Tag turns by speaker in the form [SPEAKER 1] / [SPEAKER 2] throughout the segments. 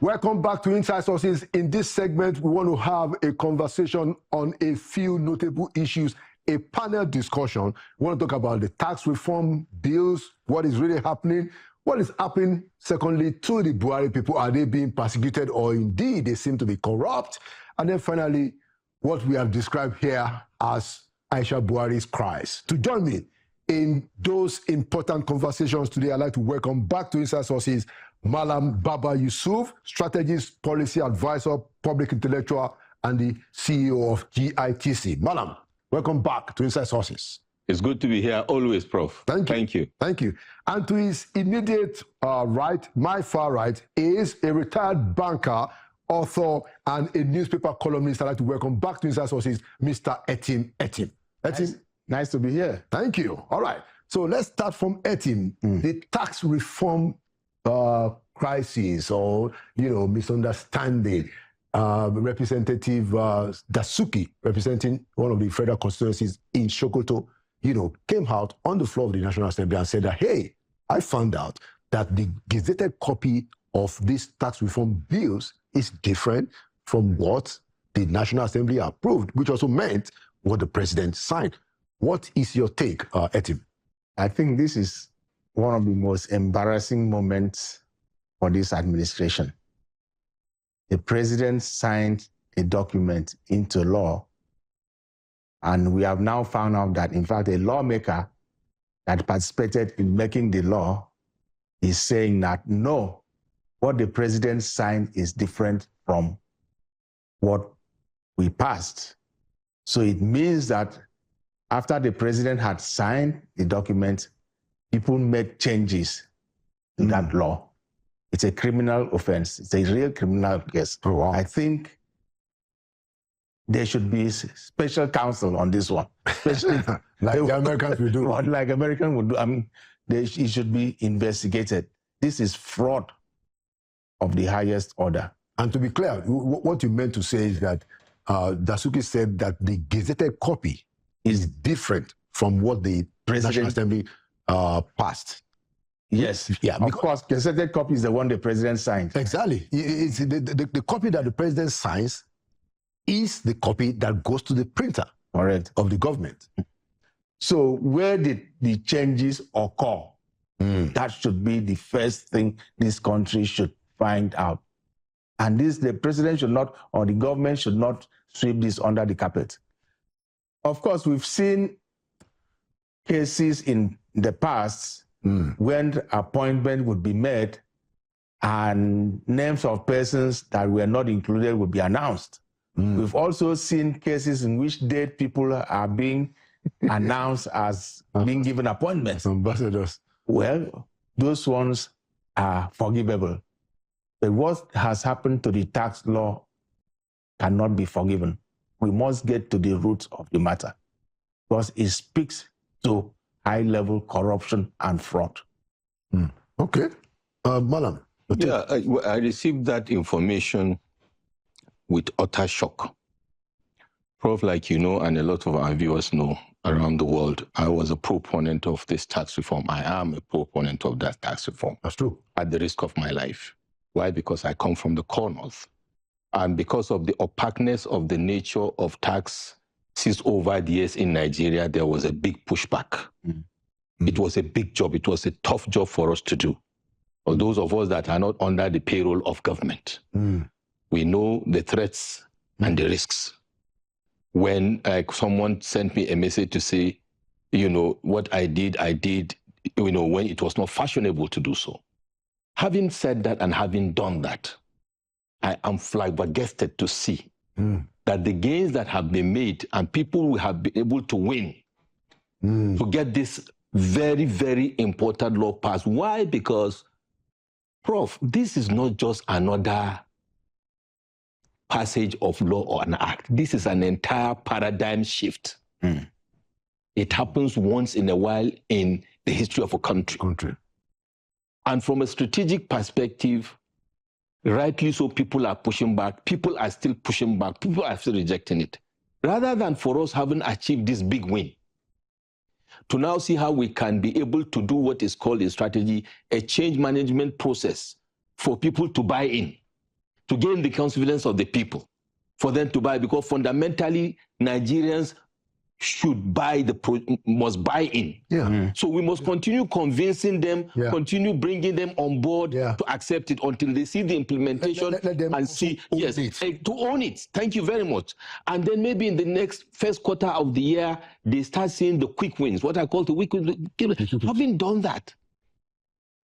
[SPEAKER 1] Welcome back to Inside Sources. In this segment, we want to have a conversation on a few notable issues, a panel discussion. We want to talk about the tax reform bills, what is really happening, what is happening, secondly, to the Buhari people. Are they being persecuted or indeed they seem to be corrupt? And then finally, what we have described here as Aisha Buhari's cries. To join me in those important conversations today, I'd like to welcome back to Inside Sources Malam Baba Yusuf, strategist, policy advisor, public intellectual, and the CEO of GITC. Malam, welcome back to Inside Sources.
[SPEAKER 2] It's good to be here always, Prof.
[SPEAKER 1] Thank you.
[SPEAKER 2] Thank you.
[SPEAKER 1] Thank you. And to his immediate right, my far right, is a retired banker, author, and a newspaper columnist. I'd like to welcome back to Inside Sources, Mr. Etim. Etim.
[SPEAKER 3] Nice to be here.
[SPEAKER 1] Thank you. All right. So let's start from Etim. The tax reform crisis or, misunderstanding. Representative Dasuki, representing one of the federal constituencies in Sokoto, came out on the floor of the National Assembly and said that, hey, I found out that the gazetted copy of these tax reform bills is different from what the National Assembly approved, which also meant what the president signed. What is your take, Etim?
[SPEAKER 3] I think this is one of the most embarrassing moments for this administration. The president signed a document into law, and we have now found out that, in fact, a lawmaker that participated in making the law is saying that, no, what the president signed is different from what we passed. So it means that after the president had signed the document, people made changes to that law. It's a criminal offense. It's a real criminal case.
[SPEAKER 1] Oh, wow.
[SPEAKER 3] I think there should be special counsel on this one. Especially
[SPEAKER 1] like the Americans will do.
[SPEAKER 3] Like Americans would do. I mean, it should be investigated. This is fraud of the highest order. And
[SPEAKER 1] to be clear, what you meant to say is that Dasuki said that the gazetted copy is different from what the National Assembly passed.
[SPEAKER 3] Yes,
[SPEAKER 1] yeah.
[SPEAKER 3] Of course, gazetted copy is the one the president signed.
[SPEAKER 1] Exactly. It's the copy that the president signs is the copy that goes to the printer of the government.
[SPEAKER 3] So where did the changes occur? That should be the first thing this country should find out. And the president should not, or the government should not sweep this under the carpet. Of course, we've seen cases in the past when appointment would be made and names of persons that were not included would be announced. We've also seen cases in which dead people are being announced as being given appointments.
[SPEAKER 1] Ambassadors.
[SPEAKER 3] Well, those ones are forgivable. But what has happened to the tax law cannot be forgiven. We must get to the roots of the matter because it speaks to high-level corruption and fraud.
[SPEAKER 1] Okay. Malam.
[SPEAKER 2] Yeah, I received that information with utter shock. Prof, like you know, and a lot of our viewers know around the world, I was a proponent of this tax reform. I am a proponent of that tax reform.
[SPEAKER 1] That's true.
[SPEAKER 2] At the risk of my life. Why? Because I come from the core north. And because of the opaqueness of the nature of taxes over the years in Nigeria, there was a big pushback. It was a big job. It was a tough job for us to do. For those of us that are not under the payroll of government, we know the threats and the risks. When someone sent me a message to say, what I did, when it was not fashionable to do so. Having said that and having done that, I am flabbergasted to see that the gains that have been made and people will have been able to win to get this very, very important law passed. Why? Because, Prof, this is not just another passage of law or an act. This is an entire paradigm shift. It happens once in a while in the history of a country. And from a strategic perspective, rightly so, people are pushing back. People are still pushing back. People are still rejecting it. Rather than for us having achieved this big win, to now see how we can be able to do what is called a strategy, a change management process for people to buy in. to gain the confidence of the people for them to buy, because fundamentally Nigerians must buy in.
[SPEAKER 1] Yeah.
[SPEAKER 2] So we must continue convincing them, continue bringing them on board to accept it until they see the implementation
[SPEAKER 1] let them
[SPEAKER 2] and see,
[SPEAKER 1] to
[SPEAKER 2] own it. Thank you very much. And then maybe in the first quarter of the year, they start seeing the quick wins, what I call the quick wins. Having done that,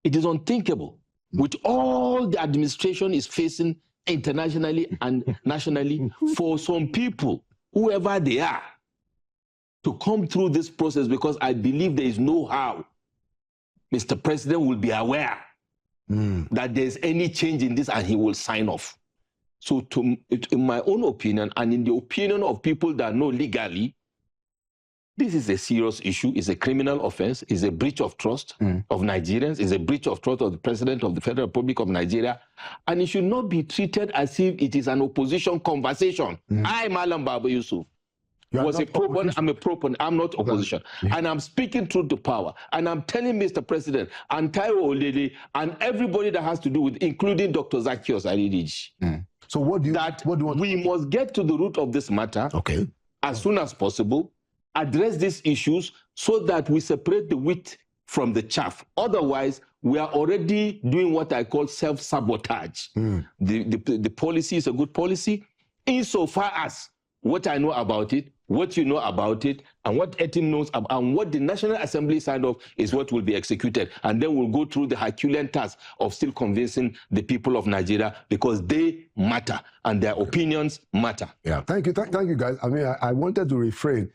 [SPEAKER 2] it is unthinkable with all the administration is facing internationally and nationally for some people, whoever they are, to come through this process, because I believe there is no how Mr. President will be aware that there's any change in this and he will sign off. So in my own opinion, and in the opinion of people that know legally, this is a serious issue. It's a criminal offense. It's a breach of trust of Nigerians. It's a breach of trust of the President of the Federal Republic of Nigeria. And it should not be treated as if it is an opposition conversation. I, Malam Baba Yusuf, was a proponent. I'm a proponent. I'm not opposition. And I'm speaking truth to power. And I'm telling Mr. President and Taiwo Olele and everybody that has to do with, including Dr. Zacchaeus Aridiji,
[SPEAKER 1] so what do you want?
[SPEAKER 2] We must get to the root of this matter as soon as possible, address these issues so that we separate the wheat from the chaff. Otherwise, we are already doing what I call self-sabotage. The policy is a good policy insofar as what I know about it, what you know about it, and what Etim knows about, and what the National Assembly signed off is what will be executed. And then we'll go through the Herculean task of still convincing the people of Nigeria, because they matter and their opinions matter.
[SPEAKER 1] Yeah, thank you guys. I mean, I wanted to refrain,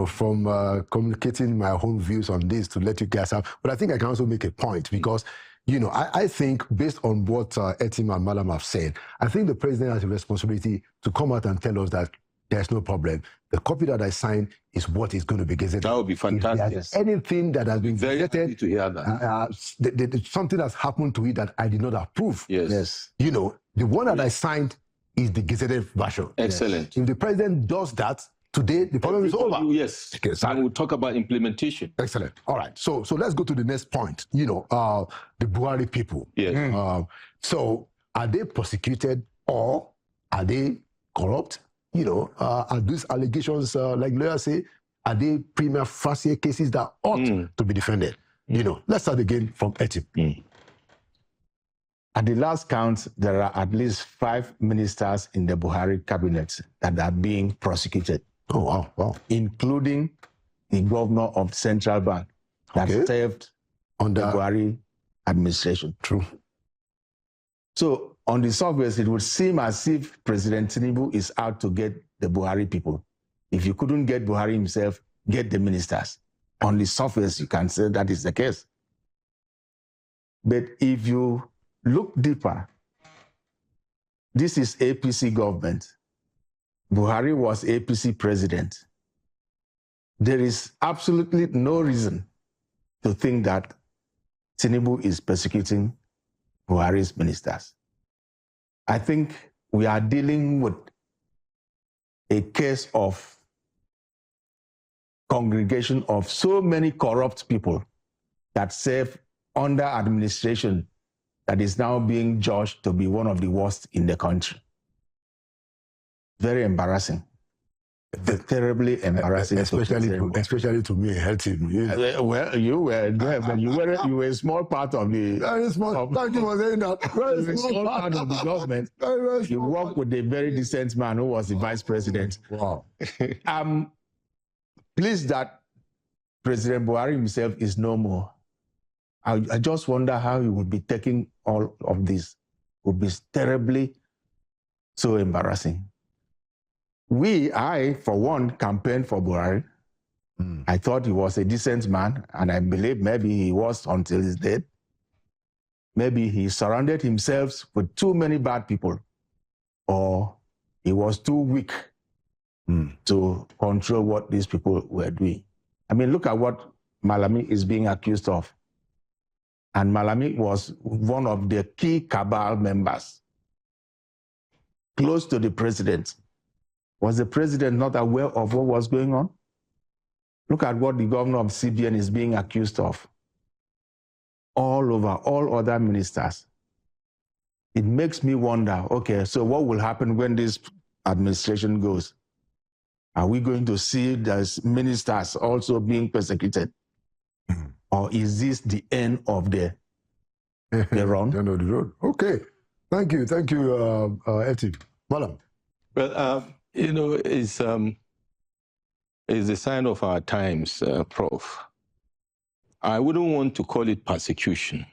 [SPEAKER 1] from communicating my own views on this to let you guys have, but I think I can also make a point, because I think based on what Etim and Malam have said, I think the president has a responsibility to come out and tell us that there's no problem. The copy that I signed is what is going to be gazetted.
[SPEAKER 2] That would be fantastic.
[SPEAKER 1] Anything that has been
[SPEAKER 2] very
[SPEAKER 1] gazetted,
[SPEAKER 2] happy to hear that.
[SPEAKER 1] Something has happened to it that I did not approve.
[SPEAKER 2] Yes.
[SPEAKER 1] The one that I signed is the gazetted version.
[SPEAKER 2] Excellent.
[SPEAKER 1] If the president does that today, the problem is over.
[SPEAKER 2] Yes. Okay, so and we'll talk about implementation.
[SPEAKER 1] Excellent. All right. So let's go to the next point. The Buhari people.
[SPEAKER 2] Yes.
[SPEAKER 1] So are they prosecuted or are they corrupt? Are these allegations, like lawyers say, are they prima facie cases that ought to be defended? Let's start again from Etim.
[SPEAKER 3] At the last count, there are at least 5 ministers in the Buhari cabinet that are being prosecuted.
[SPEAKER 1] Oh, wow.
[SPEAKER 3] Including the governor of the Central Bank that served under the Buhari administration.
[SPEAKER 1] True.
[SPEAKER 3] So on the surface, it would seem as if President Tinubu is out to get the Buhari people. If you couldn't get Buhari himself, get the ministers. On the surface, you can say that is the case. But if you look deeper, this is APC government. Buhari was APC president. There is absolutely no reason to think that Tinubu is persecuting Buhari's ministers. I think we are dealing with a case of congregation of so many corrupt people that serve under administration that is now being judged to be one of the worst in the country. Very embarrassing. Terribly embarrassing,
[SPEAKER 1] especially to me, Etim.
[SPEAKER 3] Well, you were there, but you were a small part of the.
[SPEAKER 1] Very small. Thank you for saying that.
[SPEAKER 3] Very small part of the government. You worked with a very decent man who was the vice president.
[SPEAKER 1] Wow.
[SPEAKER 3] I'm pleased that President Buhari himself is no more. I just wonder how he would be taking all of this. It would be terribly so embarrassing. I, for one, campaigned for Buhari. I thought he was a decent man, and I believe maybe he was until his death. Maybe he surrounded himself with too many bad people, or he was too weak to control what these people were doing. I mean, look at what Malami is being accused of. And Malami was one of the key cabal members, close to the president. Was the president not aware of what was going on? Look at what the governor of CBN is being accused of. All over, all other ministers. it makes me wonder, okay, so what will happen when this administration goes? Are we going to see those ministers also being persecuted? Or is this the end of the run?
[SPEAKER 1] The end of the road. Okay. Thank you, Eti. Madam.
[SPEAKER 2] Well, you know, it's a sign of our times, Prof. I wouldn't want to call it persecution,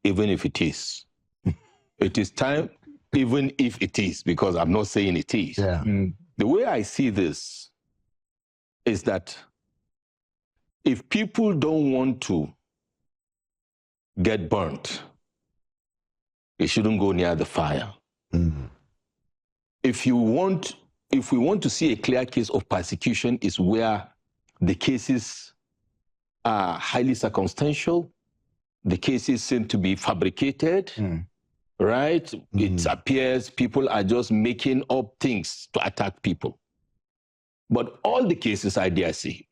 [SPEAKER 2] even if it is. It is time, even if it is, because I'm not saying it is.
[SPEAKER 1] Yeah.
[SPEAKER 2] The way I see this is that if people don't want to get burnt, they shouldn't go near the fire. If we want to see a clear case of persecution, is where the cases are highly circumstantial, the cases seem to be fabricated, right? It appears people are just making up things to attack people. But all the cases, I dare say,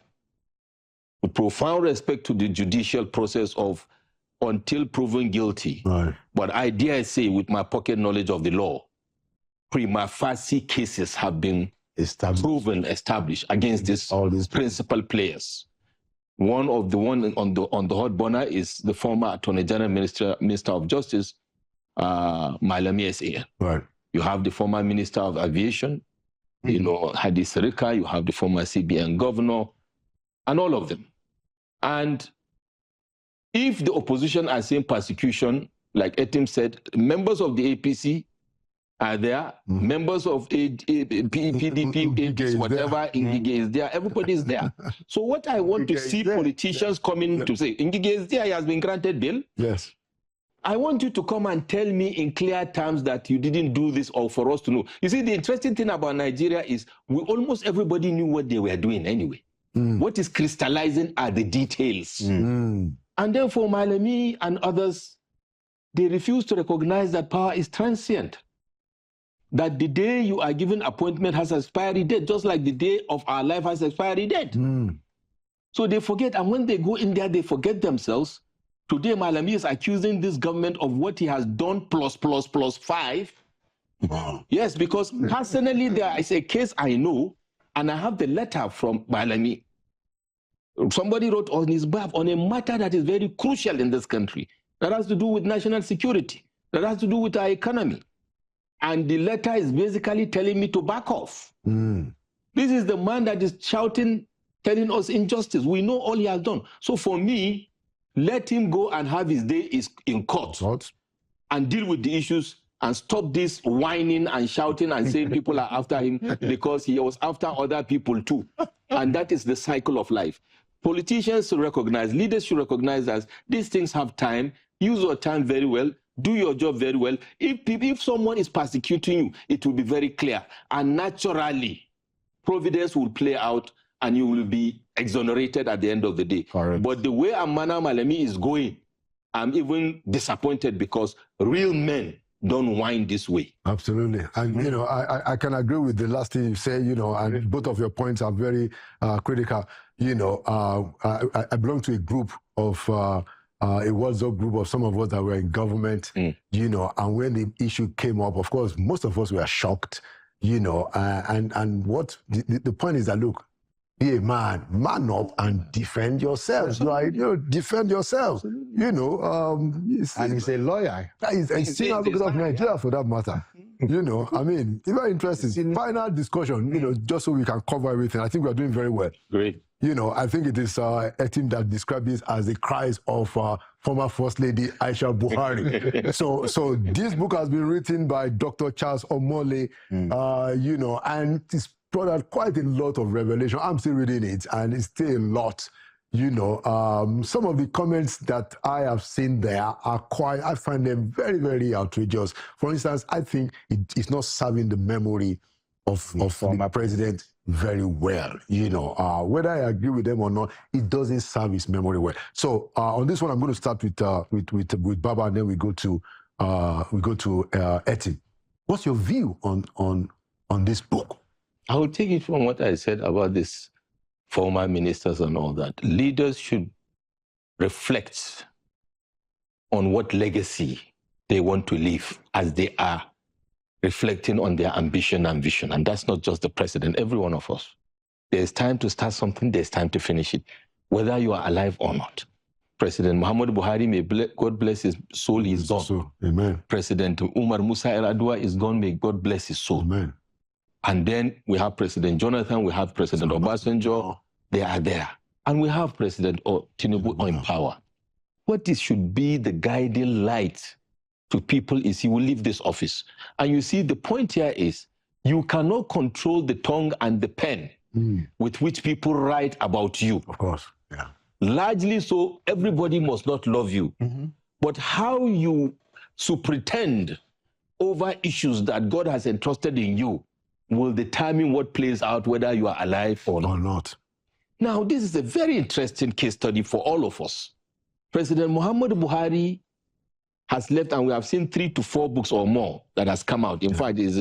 [SPEAKER 2] with profound respect to the judicial process of until proven guilty,
[SPEAKER 1] Right.
[SPEAKER 2] but I dare say, with my pocket knowledge of the law, prima facie cases have been established against all these principal players. One on the hot burner is the former Attorney General Minister of Justice, Malami S.A.
[SPEAKER 1] Right.
[SPEAKER 2] You have the former Minister of Aviation, you know, Hadi Sirika, you have the former CBN Governor, and all of them. And if the opposition are saying persecution, like Etim said, members of the APC are there, members of PDP, APC, whatever, Ngige is there, everybody is there. So what I want to see politicians coming to say, Ngige is there, he has been granted bail.
[SPEAKER 1] Yes.
[SPEAKER 2] I want you to come and tell me in clear terms that you didn't do this, or for us to know. You see, the interesting thing about Nigeria is almost everybody knew what they were doing anyway. What is crystallizing are the details. And then for Malami and others, they refuse to recognize that power is transient. That the day you are given appointment has expiry date, just like the day of our life has expiry date. So they forget, and when they go in there, they forget themselves. Today, Malami is accusing this government of what he has done plus 5. Yes, because personally, there is a case I know, and I have the letter from Malami. Somebody wrote on his behalf on a matter that is very crucial in this country, that has to do with national security, that has to do with our economy. And the letter is basically telling me to back off. This is the man that is shouting, telling us injustice. We know all he has done. So for me, let him go and have his day in court and deal with the issues and stop this whining and shouting and saying people are after him because he was after other people too. And that is the cycle of life. Politicians should recognize, leaders should recognize that these things have time. Use your time very well. Do your job very well. If someone is persecuting you, it will be very clear. And naturally, providence will play out and you will be exonerated at the end of the day.
[SPEAKER 3] Correct.
[SPEAKER 2] But the way Amana Malami is going, I'm even disappointed because real men don't whine this way.
[SPEAKER 1] Absolutely. And, you know, I can agree with the last thing you say, you know, and both of your points are very critical. You know, I belong to a group of, a WhatsApp group of some of us that were in government, you know, and when the issue came up, of course, most of us were shocked, you know, and what the point is that, look, be a man up and defend yourselves, right? You know, defend yourselves, you know.
[SPEAKER 3] And he's a lawyer.
[SPEAKER 1] He's senior advocate of Nigeria for that matter. You know, I mean, it's very interesting. Final discussion, you know, just so we can cover everything. I think we are doing very well.
[SPEAKER 2] Great.
[SPEAKER 1] You know, I think it is a team that described this as the cries of former First Lady Aisha Buhari. so this book has been written by Dr. Charles Omole, you know, and it's brought out quite a lot of revelation. I'm still reading it, and it's still a lot. You know, some of the comments that I have seen there are quite, I find them very, very outrageous. For instance, I think it's not serving the memory of the president very well. You know, whether I agree with them or not, it doesn't serve his memory well. So on this one, I'm going to start with Baba, and then we go to Eti. What's your view on this book?
[SPEAKER 2] I will take it from what I said about this former ministers and all that. Leaders should reflect on what legacy they want to live as they are reflecting on their ambition and vision. And that's not just the president, every one of us. There's time to start something, there's time to finish it, whether you are alive or not. President Muhammadu Buhari, may God bless his soul, he is gone.
[SPEAKER 1] So, amen.
[SPEAKER 2] President Umar Musa Yar'Adua is gone, may God bless his soul.
[SPEAKER 1] Amen.
[SPEAKER 2] And then we have President Jonathan, we have President Obasanjo, they are there. And we have President Tinubu in power. What this should be the guiding light to people is he will leave this office. And you see, the point here is you cannot control the tongue and the pen with which people write about you.
[SPEAKER 1] Of course, yeah.
[SPEAKER 2] Largely so, everybody must not love you. But how you pretend over issues that God has entrusted in you will determine what plays out, whether you are alive or not. Now, this is a very interesting case study for all of us. President Muhammadu Buhari has left, and we have seen 3 to 4 books or more that has come out. In fact, it's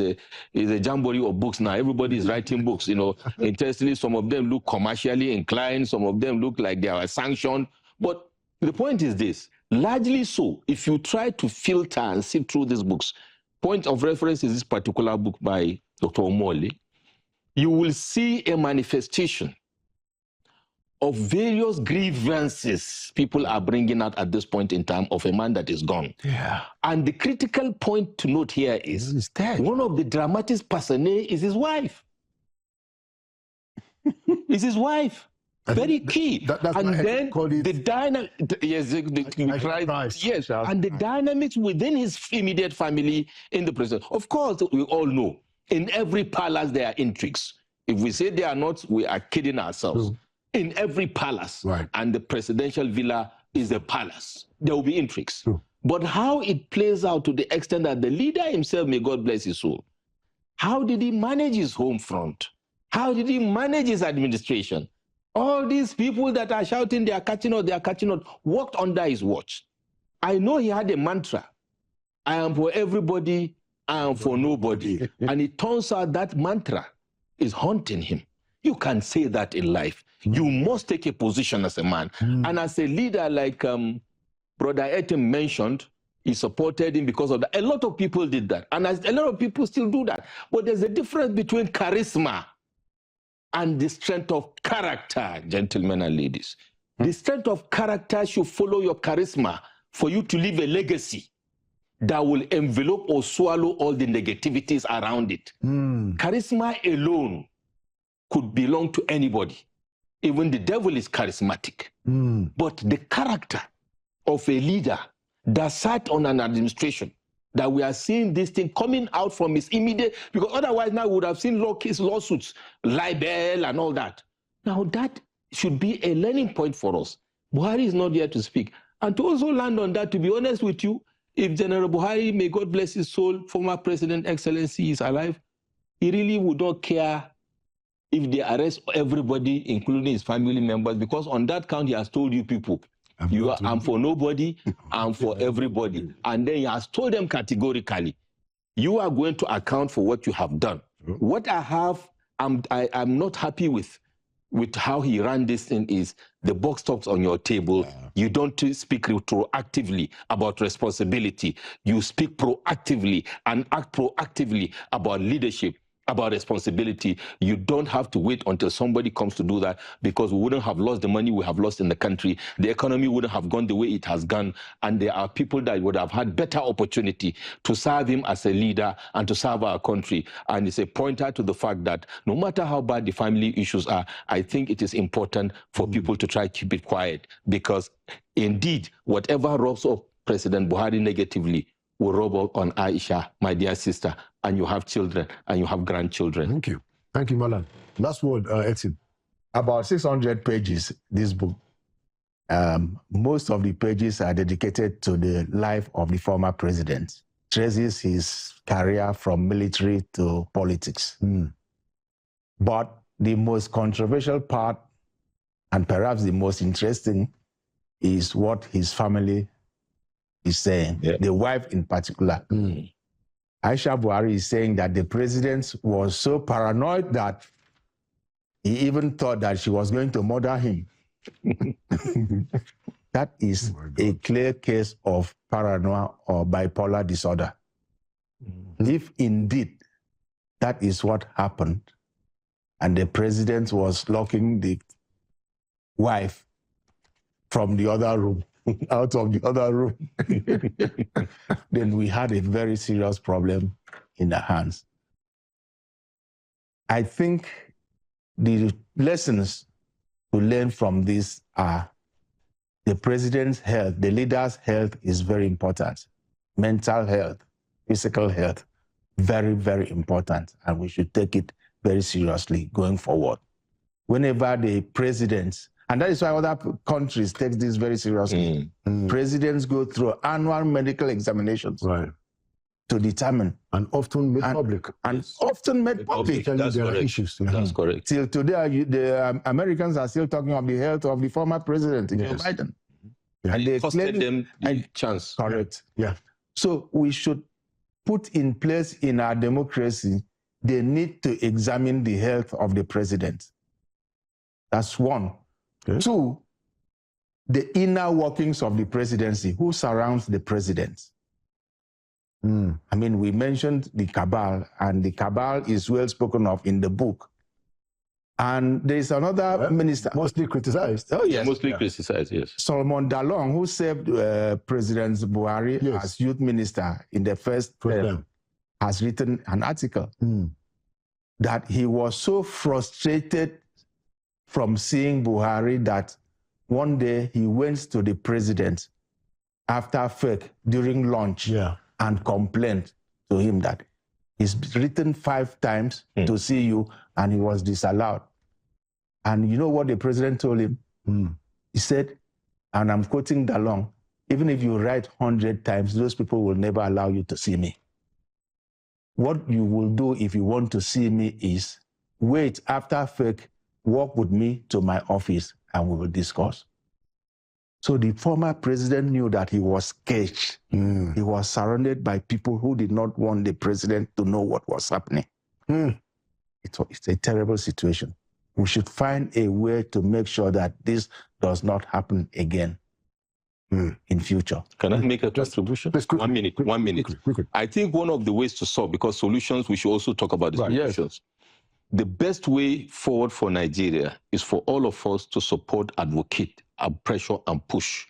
[SPEAKER 2] a jamboree of books now. Everybody is writing books. You know, interestingly, some of them look commercially inclined. Some of them look like they are sanctioned. But the point is this, largely so, if you try to filter and sift through these books, point of reference is this particular book by Dr. Omole, you will see a manifestation of various grievances people are bringing out at this point in time of a man that is gone.
[SPEAKER 1] Yeah.
[SPEAKER 2] And the critical point to note here is one of the dramatic personae is his wife. Is his wife. Very key.
[SPEAKER 1] That's
[SPEAKER 2] and then the dynamic,
[SPEAKER 1] yes,
[SPEAKER 2] and the dynamics within his immediate family in the president. Of course, we all know in every palace there are intrigues. If we say they are not, we are kidding ourselves. In every palace, and the presidential villa is a palace, there will be intrigues. But how it plays out to the extent that the leader himself, may God bless his soul, how did he manage his home front? How did he manage his administration? All these people that are shouting they are catching out, worked under his watch. I know he had a mantra, I am for everybody, I am for nobody. And it turns out that mantra is haunting him. You can't say that in life. You must take a position as a man. And as a leader, like Brother Etim mentioned, he supported him because of that. A lot of people did that. And a lot of people still do that. But there's a difference between charisma and the strength of character, gentlemen and ladies. The strength of character should follow your charisma for you to leave a legacy that will envelope or swallow all the negativities around it. Charisma alone could belong to anybody. Even the devil is charismatic. But the character of a leader that sat on an administration, that we are seeing this thing coming out from his immediate, because otherwise now we would have seen lawsuits, libel and all that. Now that should be a learning point for us. Buhari is not here to speak. And to also land on that, to be honest with you, if General Buhari, may God bless his soul, former President Excellency, is alive, he really would not care if they arrest everybody, including his family members, because on that count, he has told you people, I'm for nobody, I'm for everybody. And then he has told them categorically, you are going to account for what you have done. What I have, I'm not happy with how he ran this thing is the box stops on your table. You don't speak proactively about responsibility. You speak proactively and act proactively about leadership, about responsibility. You don't have to wait until somebody comes to do that, because we wouldn't have lost the money we have lost in the country. The economy wouldn't have gone the way it has gone. And there are people that would have had better opportunity to serve him as a leader and to serve our country. And it's a pointer to the fact that no matter how bad the family issues are, I think it is important for people to try to keep it quiet, because indeed, whatever rubs off President Buhari negatively will rub off on Aisha, my dear sister, and you have children and you have grandchildren.
[SPEAKER 1] Thank you. Thank you, Malan. Last word, Etim.
[SPEAKER 3] About 600 pages, this book. Most of the pages are dedicated to the life of the former president. Traces his career from military to politics. But the most controversial part, and perhaps the most interesting, is what his family is saying, the wife in particular. Aisha Buhari is saying that the president was so paranoid that he even thought that she was going to murder him. that is a clear case of paranoia or bipolar disorder. If indeed that is what happened, and the president was locking the wife from the other room, out of the other room, then we had a very serious problem in our hands. I think the lessons to learn from this are the president's health, the leader's health is very important. Mental health, physical health, very, very important. And we should take it very seriously going forward. Whenever the president, and that is why other countries take this very seriously, presidents go through annual medical examinations to determine.
[SPEAKER 1] And often made public.
[SPEAKER 3] And often made public.
[SPEAKER 2] That's
[SPEAKER 1] there are
[SPEAKER 2] correct.
[SPEAKER 1] issues.
[SPEAKER 2] That's correct.
[SPEAKER 3] Till today, the Americans are still talking of the health of the former president, Joe Biden.
[SPEAKER 2] And they costed them the chance.
[SPEAKER 3] Correct.
[SPEAKER 1] Yeah.
[SPEAKER 3] So we should put in place in our democracy the need to examine the health of the president. That's one. Okay. Two, the inner workings of the presidency, who surrounds the president. I mean, we mentioned the cabal, and the cabal is well spoken of in the book. And there is another minister.
[SPEAKER 1] Mostly criticized.
[SPEAKER 3] Oh, yes.
[SPEAKER 2] Mostly criticized, yes.
[SPEAKER 3] Solomon Dalong, who served President Buhari as youth minister in the first term, has written an article that he was so frustrated from seeing Buhari that one day he went to the president after FEC during lunch and complained to him that he's written 5 times to see you and he was disallowed. And you know what the president told him? He said, and I'm quoting Dalong, even if you write 100 times, those people will never allow you to see me. What you will do if you want to see me is wait after FEC, walk with me to my office and we will discuss. So the former president knew that he was caged. He was surrounded by people who did not want the president to know what was happening. It's a terrible situation. We should find a way to make sure that this does not happen again in future.
[SPEAKER 2] Can I make a contribution? 1 minute. 1 minute.
[SPEAKER 1] Quickly.
[SPEAKER 2] I think one of the ways to solve, because solutions, we should also talk about the solutions. The best way forward for Nigeria is for all of us to support, advocate, and pressure and push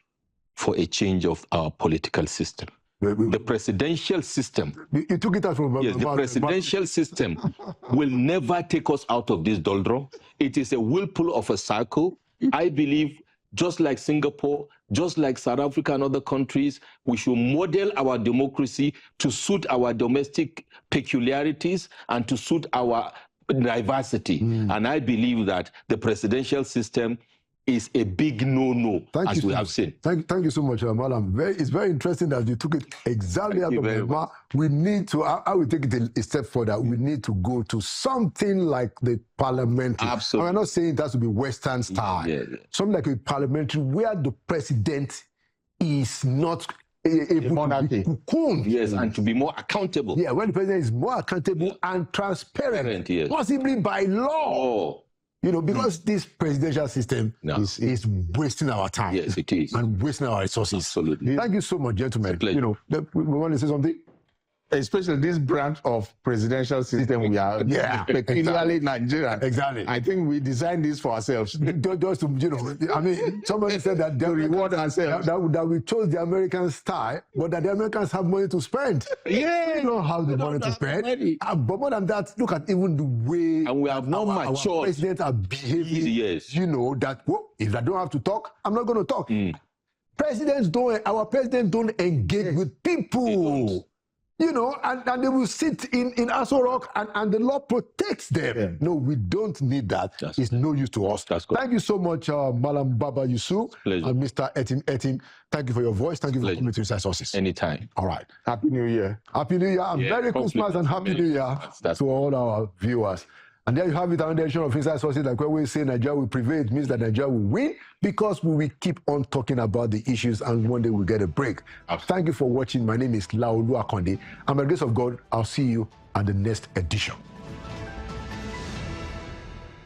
[SPEAKER 2] for a change of our political system. The presidential system.
[SPEAKER 1] You took it out from
[SPEAKER 2] yes, the presidential system will never take us out of this doldrum. It is a whirlpool of a cycle. I believe, just like Singapore, just like South Africa and other countries, we should model our democracy to suit our domestic peculiarities and to suit our diversity. And I believe that the presidential system is a big no-no, as we have seen.
[SPEAKER 1] Thank you so much, Madam. It's very interesting that you took it exactly out of the mouth. We need to, I will take it a step further. We need to go to something like the parliamentary.
[SPEAKER 2] Absolutely.
[SPEAKER 1] I'm not saying it has to be Western style. Something like a parliamentary where the president is not able to be cocooned.
[SPEAKER 2] Yes, and to be more accountable.
[SPEAKER 1] Yeah, when the president is more accountable and transparent, possibly by law. You know, because this presidential system is wasting our time.
[SPEAKER 2] Yes, it is.
[SPEAKER 1] And wasting our resources.
[SPEAKER 2] Absolutely.
[SPEAKER 1] Thank you so much, gentlemen. You know, we want to say something?
[SPEAKER 3] Especially this branch of presidential system we are peculiarly Nigerian.
[SPEAKER 1] Exactly.
[SPEAKER 3] I think we designed this for ourselves.
[SPEAKER 1] Just to, you know, I mean, somebody said that they
[SPEAKER 3] reward ourselves.
[SPEAKER 1] That we chose the American style, but that the Americans have money to spend.
[SPEAKER 3] Yeah.
[SPEAKER 1] We don't have the money to spend. But more than that, look at even the way
[SPEAKER 2] and we have not matured.
[SPEAKER 1] Our presidents are behaving.
[SPEAKER 2] Yes.
[SPEAKER 1] You know, that if I don't have to talk, I'm not going to talk. Our presidents don't engage with people. You know, and they will sit in Aso Rock and the law protects them. Yeah. No, we don't need that. It's no use to us. Thank you so much, Malam Baba Yusuf and Mr. Etin. Thank you for your voice. Thank you for coming to Inside Sources.
[SPEAKER 2] Anytime.
[SPEAKER 1] All right.
[SPEAKER 3] Happy New Year.
[SPEAKER 1] Happy New Year. And Merry Christmas and Happy New Year to all our viewers. And there you have it, another edition of Inside Sources. Like when we say Nigeria will prevail, it means that Nigeria will win because we will keep on talking about the issues and one day we'll get a break. Thank you for watching. My name is Laolu Akonde. And by the grace of God, I'll see you at the next edition.